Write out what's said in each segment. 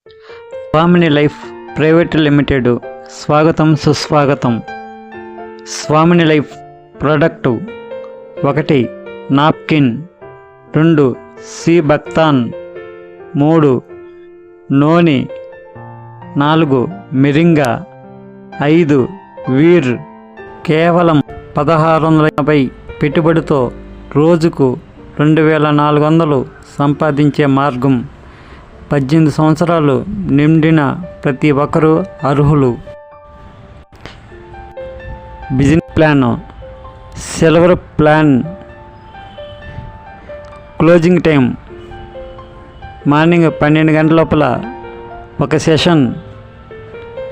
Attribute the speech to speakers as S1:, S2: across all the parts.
S1: స్వామిని life private limited స్వాగతం సుస్వాగతం. స్వామిని లైఫ్ ప్రోడక్టు 1 నాప్కిన్, 2 సి బక్తాన్, 3 నోని, 4 మిరింగా, 5 వీర్. కేవలం 1650 పెట్టుబడితో రోజుకు 2400 సంపాదించే మార్గం. 18 సంవత్సరాలు నిండిన ప్రతి ఒక్కరూ అర్హులు. Business plan, silver plan. Closing time morning 12 గంటల లోపల ఒక సెషన్,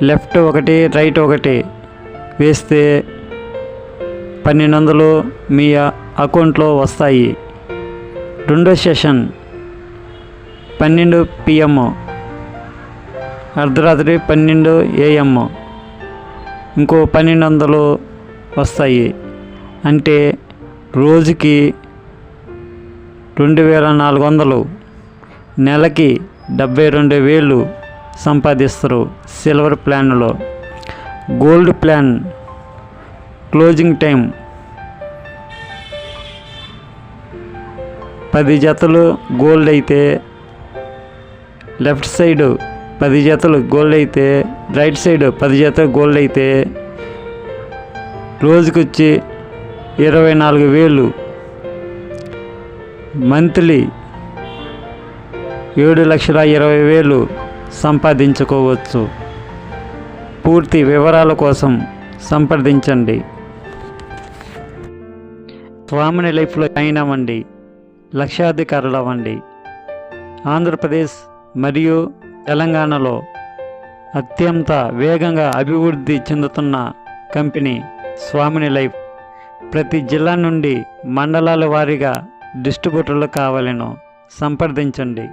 S1: లెఫ్ట్ 1 రైట్ 1 వేస్తే 1200 మీ అకౌంట్లో వస్తాయి. రెండో సెషన్ 12 PM, అర్ధరాత్రి 12 AM, ఇంకో 1200 వస్తాయి. అంటే రోజుకి 2400, నెలకి 72,000 సంపాదిస్తారు సిల్వర్ ప్లాన్లో. గోల్డ్ ప్లాన్ క్లోజింగ్ టైం 10 జతలు గోల్డ్ అయితే లెఫ్ట్ సైడ్ 10 జతలు గోల్డ్ అయితే రైట్ సైడ్ 10 జతలు గోల్డ్ అయితే రోజుకొచ్చి 24,000. మంత్లీ 7,20,000 సంపాదించుకోవచ్చు. పూర్తి వివరాల కోసం సంప్రదించండి. స్వామిని లైఫ్లో జాయిన్ అవ్వండి, లక్షాధికారులు అవ్వండి. ఆంధ్రప్రదేశ్ మరియు తెలంగాణలో అత్యంత వేగంగా అభివృద్ధి చెందుతున్న కంపెనీ స్వామిని లైఫ్. ప్రతి జిల్లా నుండి మండలాల వారీగా డిస్ట్రిబ్యూటర్లు కావాలను సంప్రదించండి.